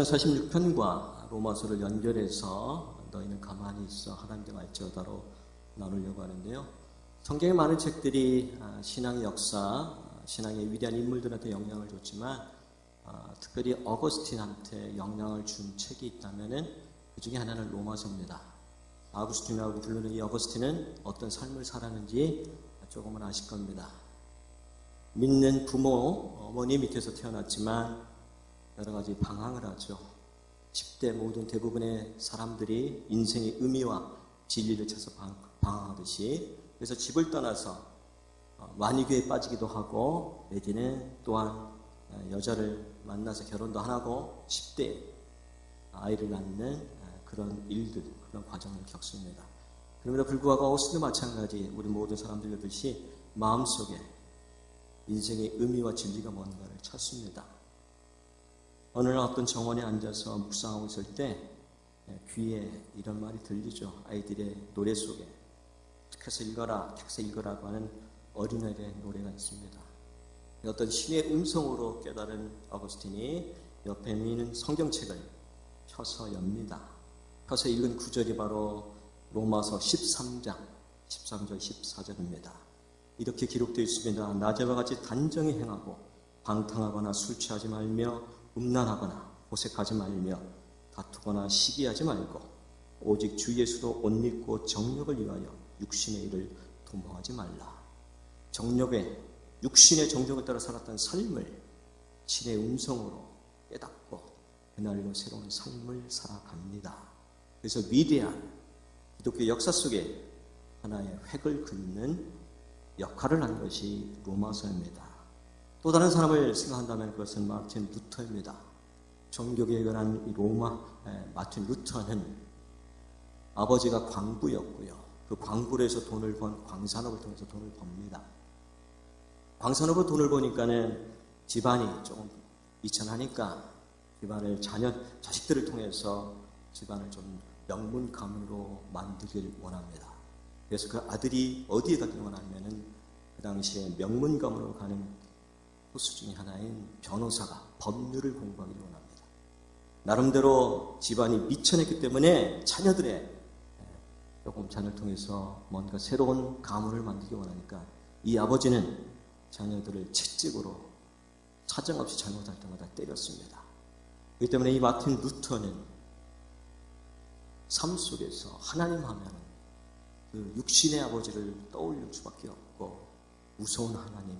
시편 46편과 로마서를 연결해서 너희는 가만히 있어 하나님께 말지어다로 나누려고 하는데요. 성경의 많은 책들이 신앙의 역사, 신앙의 위대한 인물들한테 영향을 줬지만 특별히 어거스틴한테 영향을 준 책이 있다면 그 중에 하나는 로마서입니다. 아구스틴이라고 부르는 이 어거스틴은 어떤 삶을 살았는지 조금은 아실 겁니다. 믿는 부모, 어머니 밑에서 태어났지만 여러 가지 방황을 하죠. 10대 모든 대부분의 사람들이 인생의 의미와 진리를 찾아서 방황하듯이, 그래서 집을 떠나서 완이교에 빠지기도 하고, 내지는 또한 여자를 만나서 결혼도 안 하고 10대에 아이를 낳는 그런 일들, 그런 과정을 겪습니다. 그럼에도 불구하고 어거스틴도 마찬가지 우리 모든 사람들 듯이 마음속에 인생의 의미와 진리가 뭔가를 찾습니다. 어느 날 어떤 정원에 앉아서 묵상하고 있을 때 귀에 이런 말이 들리죠. 아이들의 노래 속에 택해서 읽어라, 택해서 읽어라고 하는 어린아이의 노래가 있습니다. 어떤 신의 음성으로 깨달은 어거스틴이 옆에 있는 성경책을 펴서 엽니다. 펴서 읽은 구절이 바로 로마서 13장 13절 14절입니다. 이렇게 기록되어 있습니다. 낮에와 같이 단정히 행하고 방탕하거나 술 취하지 말며 음란하거나 호색하지 말며 다투거나 시기하지 말고 오직 주 예수로 옷 입고 정욕을 위하여 육신의 일을 도모하지 말라. 정욕에 육신의 정욕을 따라 살았던 삶을 신의 음성으로 깨닫고 그날로 새로운 삶을 살아갑니다. 그래서 위대한 기독교 역사 속에 하나의 획을 긋는 역할을 한 것이 로마서입니다. 또 다른 사람을 생각한다면 그것은 마틴 루터입니다. 종교개혁에 관한 마틴 루터는 아버지가 광부였고요. 그 광부로 해서 돈을 번 광산업을 통해서 돈을 법니다. 광산업으로 돈을 버니까는 집안이 조금 비천하니까 집안을 자식들을 통해서 집안을 좀 명문 가문으로 만들길 원합니다. 그래서 그 아들이 어디에 가길 원하냐면은 그 당시에 명문 가문으로 가는 코스 중에 하나인 변호사가 법률을 공부하기를 원합니다. 나름대로 집안이 미천했기 때문에 자녀를 통해서 뭔가 새로운 가문을 만들기 원하니까 이 아버지는 자녀들을 채찍으로 사정없이 잘못할 때마다 때렸습니다. 그렇기 때문에 이 마틴 루터는 삶 속에서 하나님 하면 그 육신의 아버지를 떠올릴 수밖에 없고, 무서운 하나님,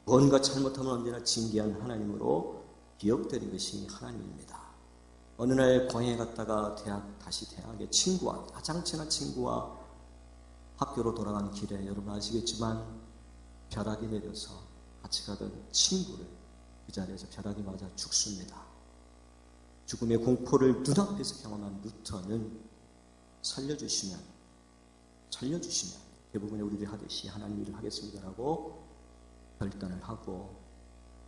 뭔가 잘못하면 언제나 징계한 하나님으로 기억되는 것이 하나님입니다. 어느 날 광야에 갔다가 다시 대학의 친구와, 가장 친한 친구와 학교로 돌아가는 길에 여러분 아시겠지만 벼락이 내려서 같이 가던 친구를 그 자리에서 벼락이 맞아 죽습니다. 죽음의 공포를 눈앞에서 경험한 루터는 살려주시면 대부분의 우리들이 하듯이 하나님 일을 하겠습니다라고 결단을 하고,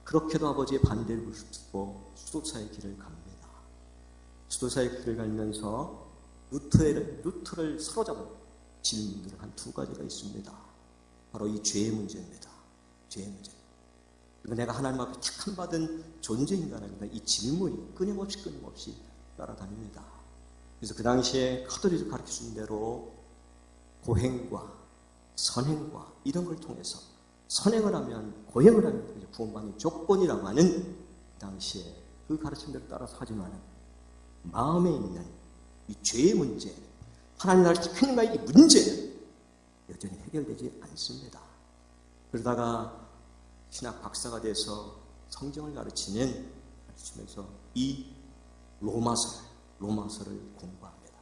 그렇게도 아버지의 반대를 듣고 수도사의 길을 갑니다. 수도사의 길을 가면서 루터를 사로잡은 질문들은 한 두 가지가 있습니다. 바로 이 죄의 문제입니다. 죄의 문제. 그리고 내가 하나님 앞에 택함받은 존재인가 아닌가, 이 질문이 끊임없이 따라다닙니다. 그래서 그 당시에 카톨릭이 가르쳐준 대로 고행과 선행과 이런 걸 통해서 선행을 하면, 고행을 하면 구원받는 조건이라고 하는 그 당시에 그 가르침대로 따라서 하지만 마음에 있는 이 죄의 문제, 하나님 나라를 지키는가, 이 문제는 여전히 해결되지 않습니다. 그러다가 신학 박사가 돼서 성경을 가르치면서 이 로마서를 공부합니다.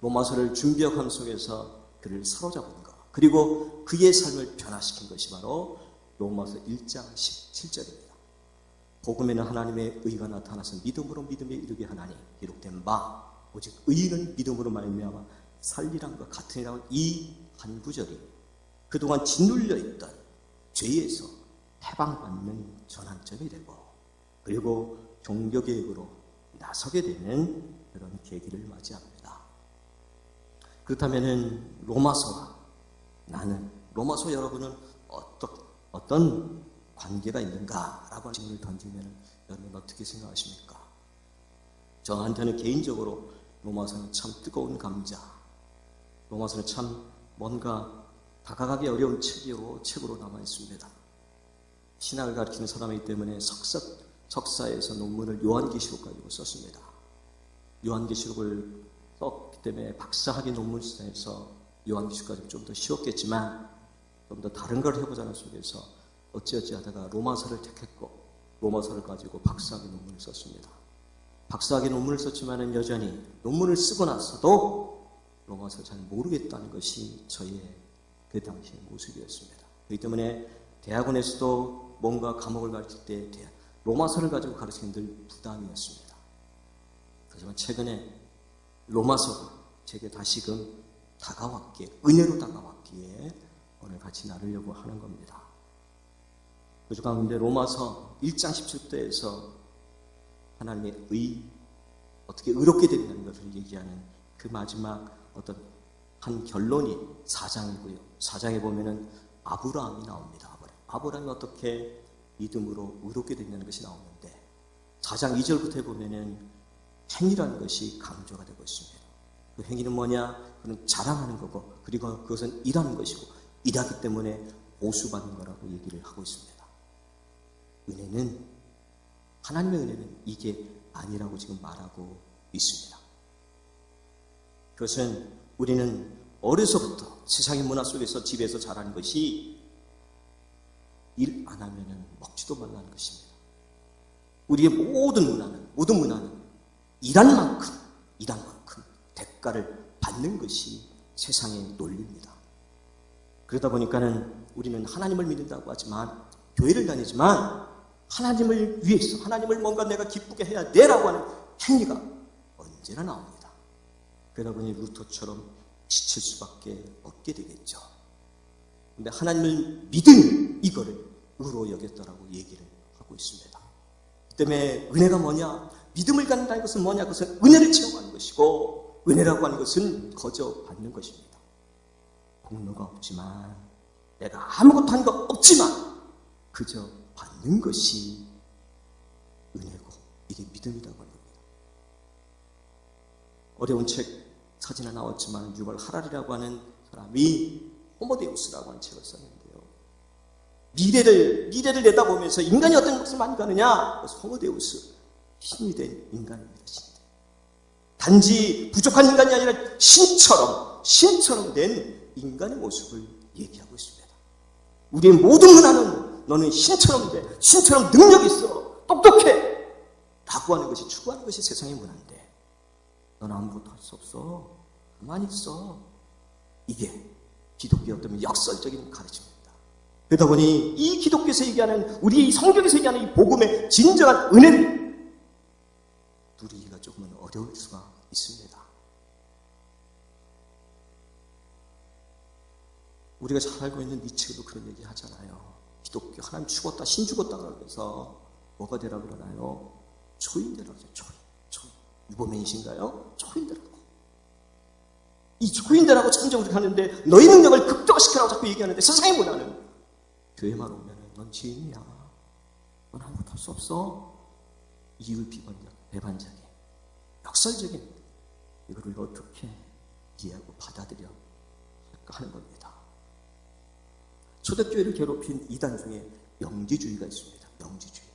로마서를 준비하는 속에서 그를 사로잡은 것, 그리고 그의 삶을 변화시킨 것이 바로 로마서 1장 17절입니다. 복음에는 하나님의 의가 나타나서 믿음으로 믿음에 이르게 하나니 기록된 바 오직 의인은 믿음으로 말미암아 살리란 것 같으니라고, 이 한 구절이 그동안 짓눌려 있던 죄에서 해방받는 전환점이 되고, 그리고 종교개혁으로 나서게 되는 그런 계기를 맞이합니다. 그렇다면 로마서와 나는, 로마서 여러분은 어떤 관계가 있는가라고 질문을 던지면 여러분 어떻게 생각하십니까? 저한테는 개인적으로 로마서는 참 뜨거운 감자, 로마서는 참 뭔가 다가가기 어려운 책으로 남아있습니다. 신학을 가르치는 사람이기 때문에 석사에서 논문을 요한계시록 가지고 썼습니다. 요한계시록을 썼기 때문에 박사학위 논문에서 요한계시록 가지고 좀 더 쉬웠겠지만 좀 더 다른 걸 해보자는 속에서 어찌어찌 하다가 로마서를 택했고 로마서를 가지고 박사학위 논문을 썼습니다. 박사학위 논문을 썼지만은 여전히 논문을 쓰고 나서도 로마서를 잘 모르겠다는 것이 저의 그 당시의 모습이었습니다. 그렇기 때문에 대학원에서도 뭔가 과목을 가르칠 때 로마서를 가지고 가르치는 늘 부담이었습니다. 하지만 최근에 로마서가 제게 다시금 은혜로 다가왔기에 오늘 같이 나누려고 하는 겁니다. 그 가운데 로마서 1장 17절에서 하나님의 어떻게 의롭게 된다는 것을 얘기하는 그 마지막 어떤 한 결론이 4장이고요. 4장에 보면은 아브라함이 나옵니다. 아브라함이 어떻게 믿음으로 의롭게 된다는 것이 나오는데 4장 2절부터 보면은 행위라는 것이 강조가 되고 있습니다. 그 행위는 뭐냐? 그는 자랑하는 거고 그리고 그것은 일하는 것이고 일하기 때문에 보수받는 거라고 얘기를 하고 있습니다. 하나님의 은혜는 이게 아니라고 지금 말하고 있습니다. 그것은 우리는 어려서부터 세상의 문화 속에서 집에서 자라는 것이 일 안 하면 먹지도 말라는 것입니다. 우리의 모든 문화는 일한 만큼 대가를 받는 것이 세상의 논리입니다. 그러다 보니까는 우리는 하나님을 믿는다고 하지만 교회를 다니지만 하나님을 위해서 하나님을 뭔가 내가 기쁘게 해야 돼라고 하는 행위가 언제나 나옵니다. 그러다 보니 루터처럼 지칠 수밖에 없게 되겠죠. 근데 하나님을 믿은 이거를 의로 여겼다라고 얘기를 하고 있습니다. 그 때문에 은혜가 뭐냐? 믿음을 갖는다는 것은 뭐냐? 그것은 은혜를 체험하는 것이고 은혜라고 하는 것은 거저 받는 것입니다. 공로가 없지만 내가 아무것도 한 거 없지만 그저 받는 것이 은혜고 이게 믿음이라고 하는 겁니다. 어려운 책 사진에 나왔지만 유발 하랄이라고 하는 사람이 호모데우스라고 하는 책을 썼는데요. 미래를 내다보면서 인간이 어떤 것을 많이 가느냐? 그래서 호모데우스, 신이 된 인간입니다. 단지 부족한 인간이 아니라 신처럼 된 인간의 모습을 얘기하고 있습니다. 우리의 모든 문화는 너는 신처럼 돼, 신처럼 능력이 있어, 똑똑해 라고 하는 것이 추구하는 것이 세상의 문화인데 너는 아무것도 할 수 없어, 가만히 있어. 이게 기독교의 어떤 역설적인 가르침입니다. 그러다 보니 이 기독교에서 얘기하는 우리 성경에서 얘기하는 이 복음의 진정한 은혜를 누리기가 조금은 어려울 수가 있습니다. 우리가 잘 알고 있는 니체도 그런 얘기 하잖아요. 기독교 하나님 죽었다 신 죽었다 그러면서 뭐가 되라 그러나요? 초인 되라 그러죠. 초인. 유보맨이신가요? 초인 되라고. 이 초인 되라고 참정을 하는데 너희 능력을 극대화시키라고 자꾸 얘기하는데 세상의 문화는 교회만 오면 넌 죄인이야. 넌 아무것도 할 수 없어. 이율 배반적인 역설적인 이거를 어떻게 이해하고 받아들여 할까 하는 겁니다. 초대교회를 괴롭힌 이단 중에 영지주의가 있습니다. 영지주의.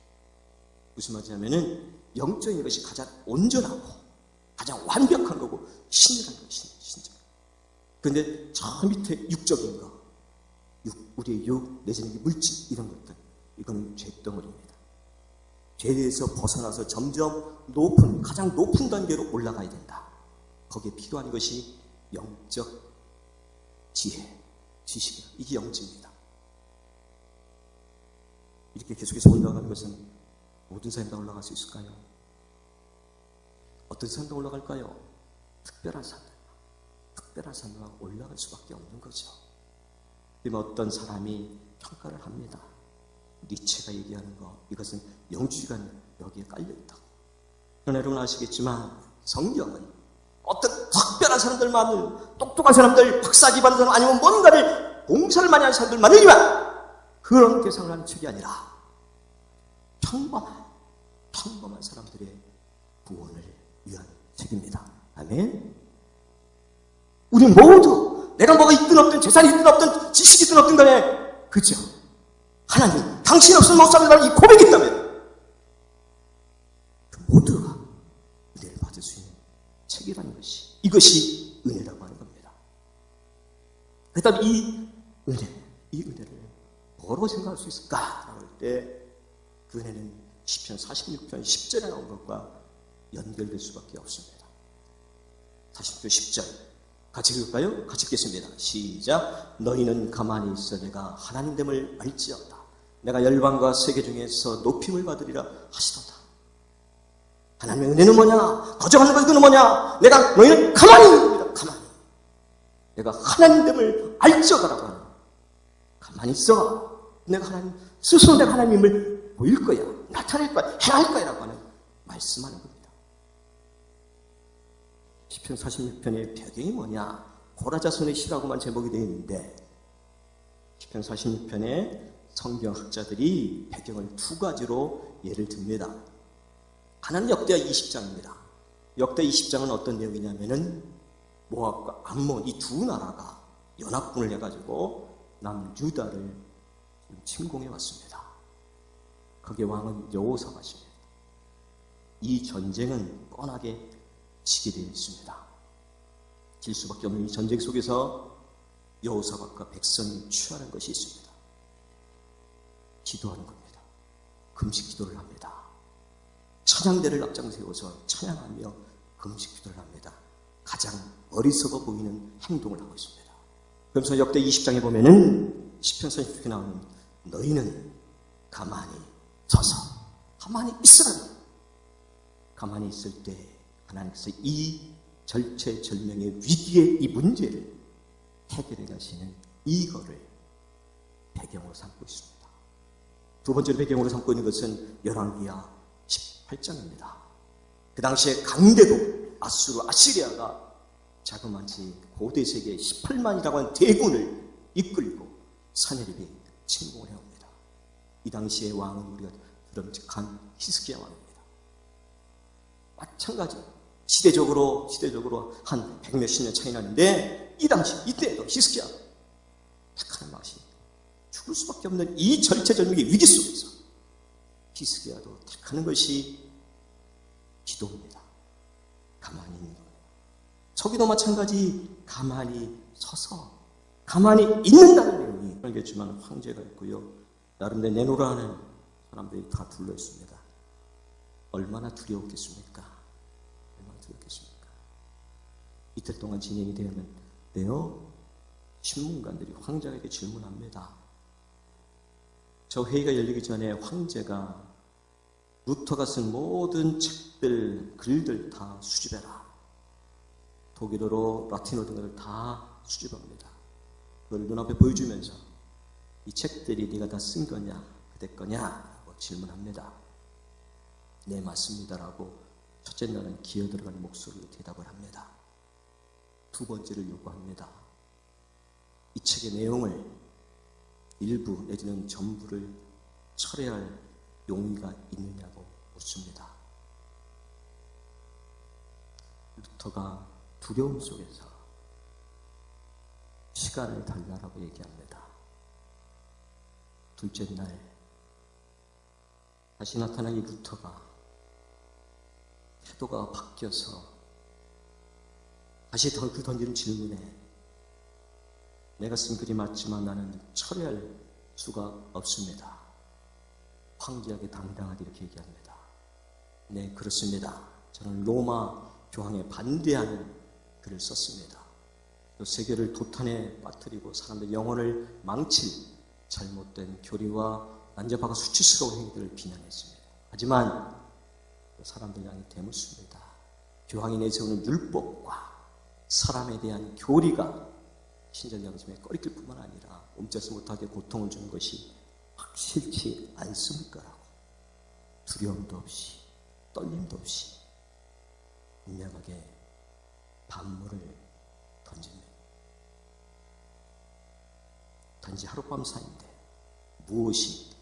무슨 말이냐면은 영적인 것이 가장 온전하고 가장 완벽한 거고 신이라는 것이 신적. 그런데 저 밑에 육적인 거, 우리의 육, 내지는 물질 이런 것들, 이거는 죄덩어리입니다. 죄에서 벗어나서 점점 가장 높은 단계로 올라가야 된다. 거기에 필요한 것이 영적 지혜, 지식이다. 이게 영지입니다. 이렇게 계속해서 올라가는 것은 모든 사람이 다 올라갈 수 있을까요? 어떤 사람도 올라갈까요? 특별한 사람들만 올라갈 수밖에 없는 거죠. 그러면 어떤 사람이 평가를 합니다. 니체가 얘기하는 거, 이것은 영주의가 여기에 깔려있다고. 그러나 여러분 아시겠지만 성경은 어떤 특별한 사람들만, 똑똑한 사람들, 박사 기반한 사람, 아니면 뭔가를 봉사를 많이 하는 사람들만이지만 그런 대상을 하는 책이 아니라 평범한 사람들의 구원을 위한 책입니다. 아멘. 우리 모두 내가 뭐가 있든 없든 재산이 있든 없든 지식이 있든 없든 간에 그죠? 하나님 당신 없으면 못 살는다는 이 고백이 있다면 그 모두가 은혜를 받을 수 있는 책이라는 것이, 이것이 은혜라고 하는 겁니다. 그렇다면 이 은혜를 뭐로 생각할 수 있을까라고 할 때 그 은혜는 시편 46편 10절에 나온 것과 연결될 수밖에 없습니다. 46편 10절 같이 읽을까요? 같이 읽겠습니다. 시작. 너희는 가만히 있어 내가 하나님됨을 알지어다. 내가 열방과 세계 중에서 높임을 받으리라 하시도다. 하나님의 은혜는 뭐냐? 거저하는 것은 뭐냐? 너희는 가만히 있는 겁니다. 가만히. 내가 하나님됨을 알지어다라고 하는. 가만히 있어. 내가 스스로 내가 하나님을 보일 거야. 나타낼 거야. 행할 거야. 라고 하는 말씀하는 겁니다. 시편 46편의 배경이 뭐냐? 고라자손의 시라고만 제목이 되어 있는데 시편 46편의 성경학자들이 배경을 두 가지로 예를 듭니다. 하나는 역대하 20장입니다. 역대 20장은 어떤 내용이냐면은 모압과 암몬 이 두 나라가 연합군을 해가지고 남유다를 침공해 왔습니다. 거기에 왕은 여호사밧입니다. 이 전쟁은 뻔하게 지게 되어 있습니다. 질 수밖에 없는 이 전쟁 속에서 여호사밧과 백성이 취하는 것이 있습니다. 기도하는 겁니다. 금식 기도를 합니다. 찬양대를 앞장 세워서 찬양하며 금식 기도를 합니다. 가장 어리석어 보이는 행동을 하고 있습니다. 그러면서 역대 20장에 보면은 시편 40편에 나오는 너희는 가만히 서서 가만히 있으라. 가만히 있을 때 하나님께서 이 절체절명의 위기의 이 문제를 해결해 가시는 이거를 배경으로 삼고 있습니다. 두 번째로 배경으로 삼고 있는 것은 열왕기하 18장입니다. 그 당시에 강대국 아시리아가 자그마치 고대 세계의 18만이라고 하는 대군을 이끌고 사내립이 침공을 해옵니다. 이 당시의 왕은 우리가 드럼직한 히스기야 왕입니다. 마찬가지 시대적으로 한 100몇십 년 차이 나는데 이때에도 히스기야 택하는 맛이 죽을 수밖에 없는 이 절체절명의 위기 속에서 히스기야도 택하는 것이 기도입니다. 가만히 있는 거예요. 저기도 마찬가지 가만히 서서 가만히 있는다는 내용이 알겠지만 황제가 있고요. 나름대로 내놓으라 하는 사람들이 다 둘러 있습니다. 얼마나 두려웠겠습니까? 얼마나 두렵겠습니까? 이틀 동안 진행이 되었는데요. 신문관들이 황제에게 질문합니다. 저 회의가 열리기 전에 황제가 루터가 쓴 모든 책들, 글들 다 수집해라. 독일어로 라틴어 등을 다 수집합니다. 그걸 눈앞에 보여주면서 이 책들이 네가 다 쓴 거냐, 그대 거냐? 라고 질문합니다. 네, 맞습니다라고 첫째 날은 기어 들어가는 목소리로 대답을 합니다. 두 번째를 요구합니다. 이 책의 내용을 일부 내지는 전부를 철회할 용의가 있느냐고 묻습니다. 루터가 두려움 속에서 시간을 달라라고 얘기합니다. 둘째 날 다시 나타난 이 루터가 태도가 바뀌어서 다시 던지는 질문에 내가 쓴 글이 맞지만 나는 철회할 수가 없습니다. 황제에게 당당하게 이렇게 얘기합니다. 네, 그렇습니다. 저는 로마 교황에 반대하는 글을 썼습니다. 또 세계를 도탄에 빠뜨리고 사람들의 영혼을 망칠 잘못된 교리와 난잡하고 수치스러운 행위들을 비난했습니다. 하지만 사람들 향해 대묻습니다. 교황이 내세우는 율법과 사람에 대한 교리가 신전 양심에 꺼리낄 뿐만 아니라 옴짝지 못하게 고통을 주는 것이 확실치 않습니까? 라고 두려움도 없이 떨림도 없이 분명하게 반문을 던집니다. 단지 하룻밤 사이인데 무엇이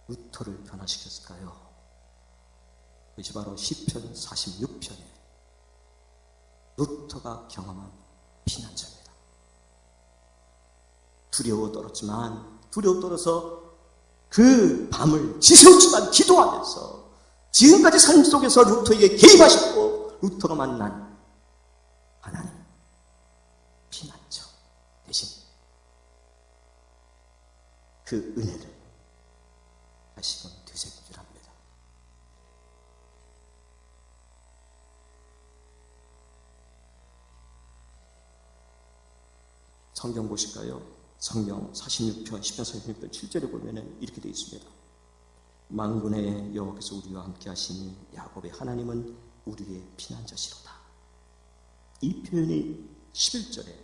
루터를 변화시켰을까요? 그것이 바로 시편 46편의 루터가 경험한 피난처입니다. 두려워 떨어서 그 밤을 지새우지만 기도하면서 지금까지 삶 속에서 루터에게 개입하셨고 루터가 만난 하나님 피난처 대신 그 은혜를 다시금 되새기질 합니다. 성경 보실까요? 성경 46편 10편 46편 7절에 보면은 이렇게 되어 있습니다. 만군의 여호와께서 우리와 함께 하시니 야곱의 하나님은 우리의 피난처시로다. 이 표현이 11절에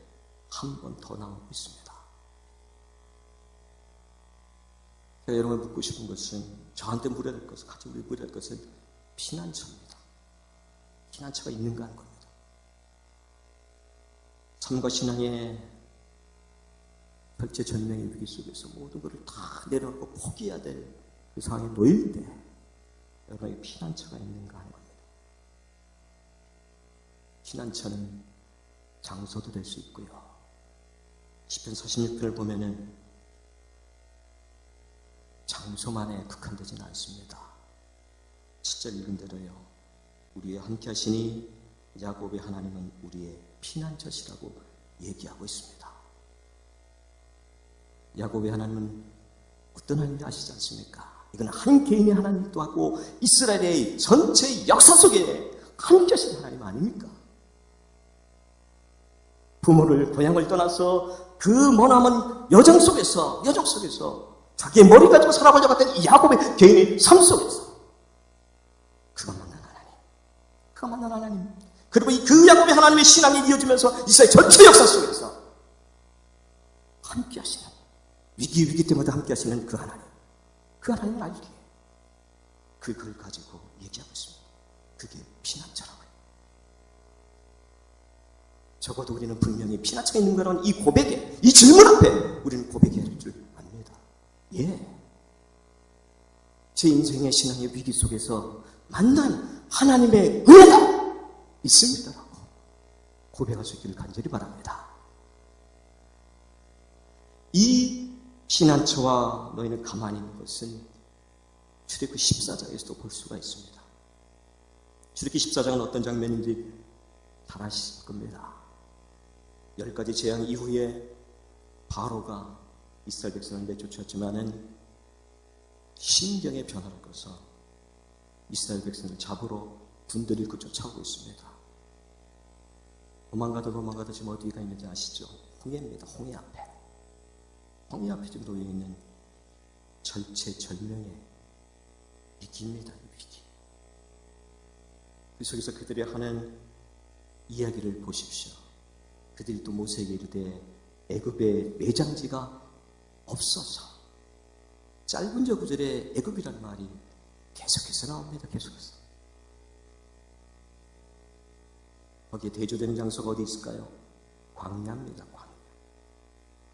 한 번 더 나오고 있습니다. 제가 여러분 묻고 싶은 것은, 저한테 물어야 될 것은, 같이 우리 물어야 될 것은 피난처입니다. 피난처가 있는가 하는 겁니다. 삶과 신앙의 절체절명의 위기 속에서 모든 것을 다 내려놓고 포기해야 될 그 상황에 놓일 때 여러분에게 피난처가 있는가 하는 겁니다. 피난처는 장소도 될 수 있고요. 시편 46편을 보면은 장소만에 국한되지는 않습니다. 7절 읽은 대로요. 우리와 함께 하시니 야곱의 하나님은 우리의 피난처시라고 얘기하고 있습니다. 야곱의 하나님은 어떤 하나님인지 아시지 않습니까? 이건 한 개인의 하나님도 하고 이스라엘의 전체 역사 속에 함께 하신 하나님 아닙니까? 부모를 고향을 떠나서 그 머나먼 여정 속에서 자기의 머리 가지고 살아보려고 했던 이 야곱의 개인의 삶 속에서 그가 만난 하나님, 그리고 그 야곱의 하나님의 신앙이 이어지면서 이스라엘 전체 역사 속에서 함께 하시는, 위기 때마다 함께 하시는 그 하나님을 알기에 그걸 가지고 얘기하고 있습니다. 그게 피난처라고요. 적어도 우리는 분명히 피난처가 있는 거라는 이 고백에, 이 질문 앞에 우리는 고백해야 할 줄 압니다. 예, 제 인생의 신앙의 위기 속에서 만난 하나님의 은혜가 있습니다라고 고백할 수 있기를 간절히 바랍니다. 이 피난처와 너희는 가만히 있는 것은 출애굽기 14장에서도 볼 수가 있습니다. 출애굽기 14장은 어떤 장면인지 잘 아실 겁니다. 10가지 재앙 이후에 바로가 이스라엘 백성을 내쫓았지만은 심경의 변화를 거서 이스라엘 백성을 잡으러 군대를 일고 쫓아오고 있습니다. 도망가다 지금 어디가 있는지 아시죠? 홍해입니다. 홍해 앞에 지금 놓여있는 절체절명의 위기입니다. 위기. 그 속에서 그들이 하는 이야기를 보십시오. 그들이 또 모세에게 이르되 애굽의 매장지가 없어서, 짧은 저 구절에 애굽이라는 말이 계속해서 나옵니다. 계속해서. 거기에 대조되는 장소가 어디 있을까요? 광야입니다. 광야.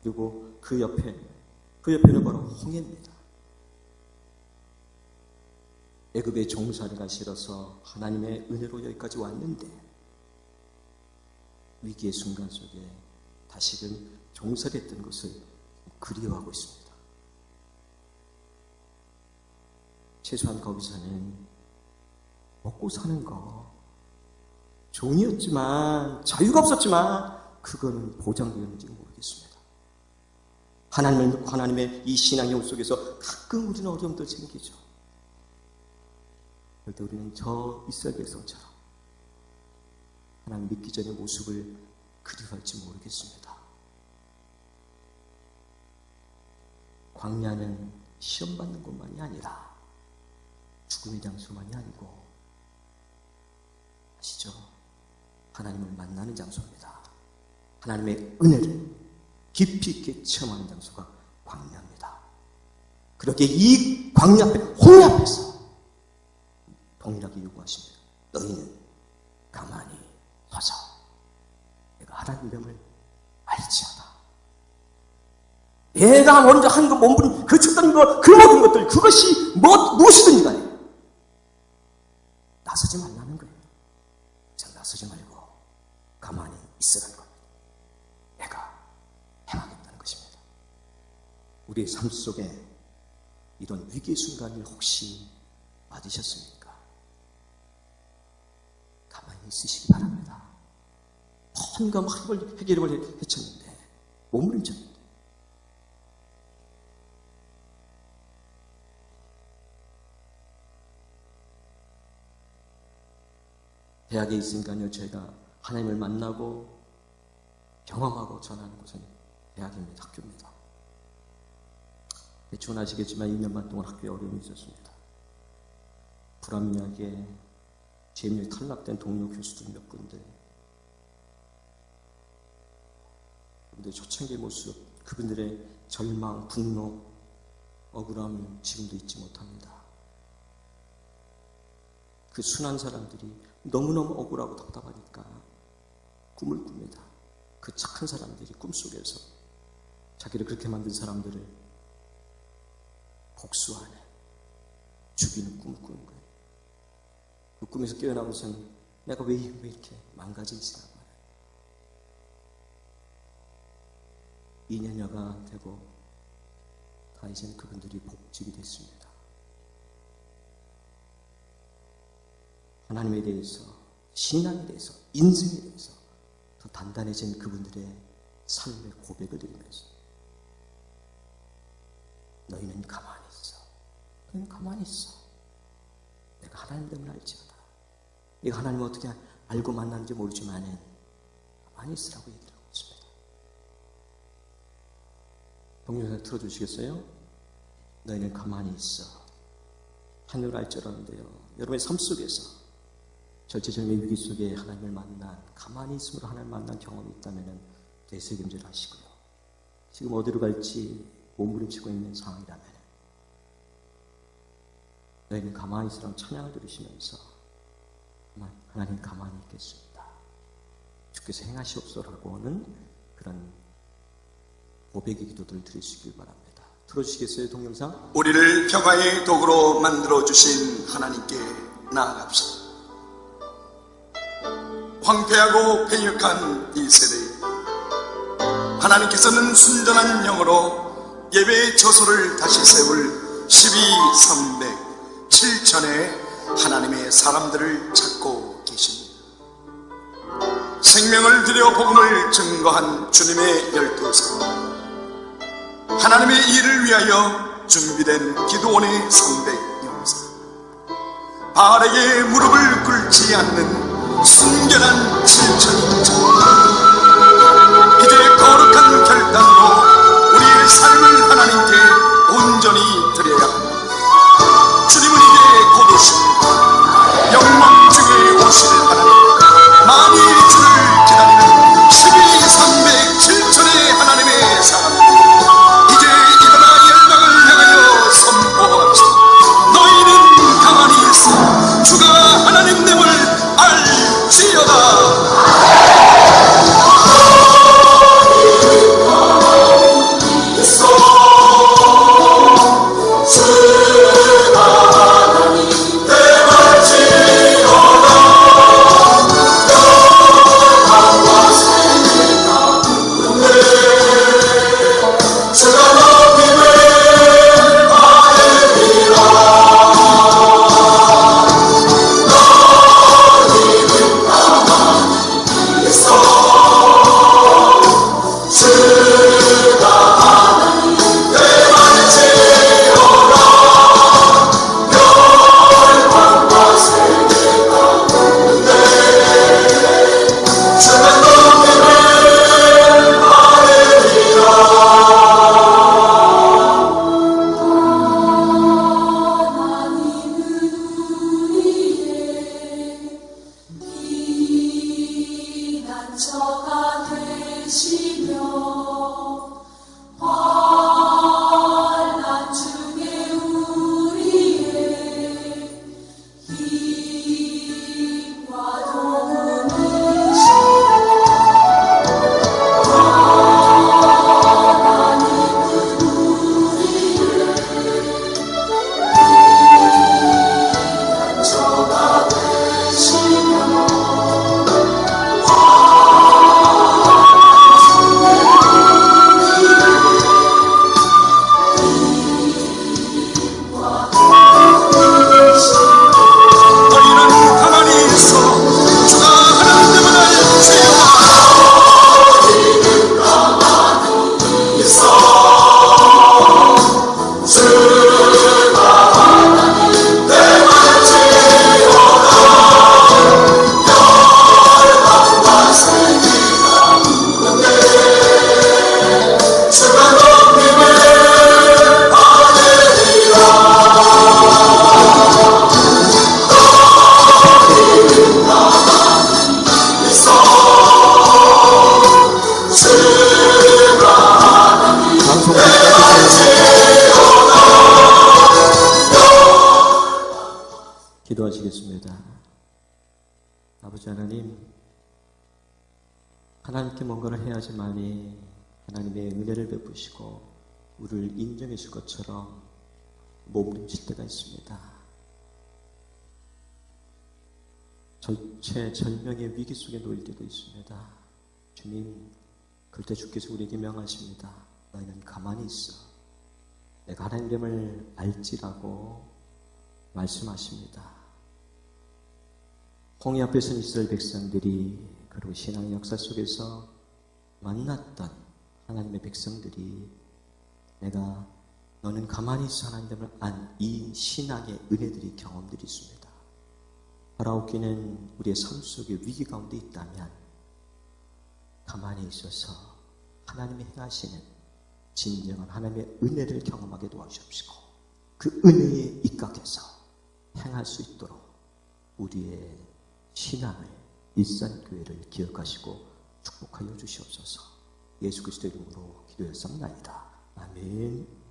그리고 그 옆에는 바로 홍해입니다. 애굽의 종살이가 싫어서 하나님의 은혜로 여기까지 왔는데 위기의 순간 속에 다시금 종살이했던 것을 그리워하고 있습니다. 최소한 거기서는 먹고 사는 거, 종이었지만, 자유가 없었지만 그거는 보장되었는지 모르겠습니다. 하나님을 믿고 하나님의 이 신앙의 온 속에서 가끔 우리는 어려움도 생기죠. 그럴 때 우리는 저 이스라엘 백성처럼 하나님 믿기 전의 모습을 그리워할지 모르겠습니다. 광야는 시험받는 곳만이 아니라 죽음의 장소만이 아니고, 아시죠? 하나님을 만나는 장소입니다. 하나님의 은혜를 깊이 있게 체험하는 장소가 광야입니다. 그렇게 이 광야 앞에, 홍해 앞에서 동일하게 요구하십니다. 너희는 가만히 서서 내가 하나님 이름을 알지어다. 내가 먼저 한 것, 몸부림, 그 쳤던 것, 그 모든 것들, 그것이 무엇이든지 간에 나서지 말라는 거예요. 자, 나서지 말고 있으라는 겁니다. 내가 행하겠다는 것입니다. 우리의 삶 속에 이런 위기의 순간을 혹시 맞으셨습니까? 가만히 있으시기 바랍니다. 뭔가 막 해결을 해쳤는데 몸부림쳤는데 대학에 있으니까요, 저희가 하나님을 만나고 경험하고 전하는 곳은 대학입니다. 학교입니다. 대충 아시겠지만 2년 반 동안 학교에 어려움이 있었습니다. 불합리하게 재임력이 탈락된 동료 교수들 몇 군데, 그분들의 초창기의 모습, 그분들의 절망, 분노, 억울함을 지금도 잊지 못합니다. 그 순한 사람들이 너무너무 억울하고 답답하니까 꿈을 꿉니다. 그 착한 사람들이 꿈속에서 자기를 그렇게 만든 사람들을 복수하는, 죽이는 꿈을 꾸는 거예요. 그 꿈에서 깨어나고선 내가 왜 이렇게 망가지지라고 하나요? 2년여가 되고 다 이제는 그분들이 복직이 됐습니다. 하나님에 대해서, 신앙에 대해서, 인생에 대해서 더 단단해진 그분들의 삶의 고백을 드리면서 너희는 가만히 있어. 너희는 가만히 있어. 내가 하나님 때문에 알지어다. 네가 하나님을 어떻게 알고 만났는지 모르지만 가만히 있으라고 얘기를 하고 있습니다. 동영상 틀어주시겠어요? 너희는 가만히 있어. 하늘을 알지어라는데요, 여러분의 삶 속에서 절체절명의 위기 속에 하나님을 만난, 가만히 있음으로 하나님을 만난 경험이 있다면 되새김질 하시고요. 지금 어디로 갈지 몸부림치고 있는 상황이라면 너희는 가만히 있으라는 찬양을 들으시면서 하나님 가만히 있겠습니다. 주께서 행하시옵소서라고 하는 그런 고백의 기도들을 드리시길 바랍니다. 들어주시겠어요, 동영상? 우리를 평화의 도구로 만들어주신 하나님께 나아갑시다. 황폐하고 패역한 이 세대에 하나님께서는 순전한 영으로 예배의 저소를 다시 세울 12,300, 7천의 하나님의 사람들을 찾고 계십니다. 생명을 들여 복음을 증거한 주님의 12사람, 하나님의 일을 위하여 준비된 기도원의 300용사, 바알에게 무릎을 꿇지 않는 순결한 7천인자, 이제 거룩한 결단으로 우리의 삶을 하나님께 온전히 드려야 합니다. 주님은 이제 곧 오십니다. 영광 중에 오실 하나님, 많이 주를 기다리는 12,300, 7천의 하나님의 사람들, 이제 일어나 열방을 향하여 선포합시다. 너희는 가만히 있어. 주가 하나님 됨을 알지어다. 기도하시겠습니다. 아버지 하나님, 하나님께 뭔가를 해야지만이 하나님의 은혜를 베푸시고 우리를 인정해 줄 것처럼 몸부림칠 때가 있습니다. 절체절명의 위기 속에 놓일 때도 있습니다. 주님, 그럴 때 주께서 우리에게 명하십니다. 너희는 가만히 있어. 내가 하나님을 알지라고 말씀하십니다. 홍해 앞에 선 이스라엘 백성들이 그리고 신앙의 역사 속에서 만났던 하나님의 백성들이 내가 너는 가만히 있어 하나님을 안 이 신앙의 은혜들이 경험들이 있습니다. 바라옵기는 우리의 삶 속에 위기 가운데 있다면 가만히 있어서 하나님이 행하시는 진정한 하나님의 은혜를 경험하게 도와주십시고 그 은혜에 입각해서 행할 수 있도록 우리의 신앙을 일산교회를 기억하시고 축복하여 주시옵소서. 예수 그리스도 이름으로 기도했습니다. 아멘.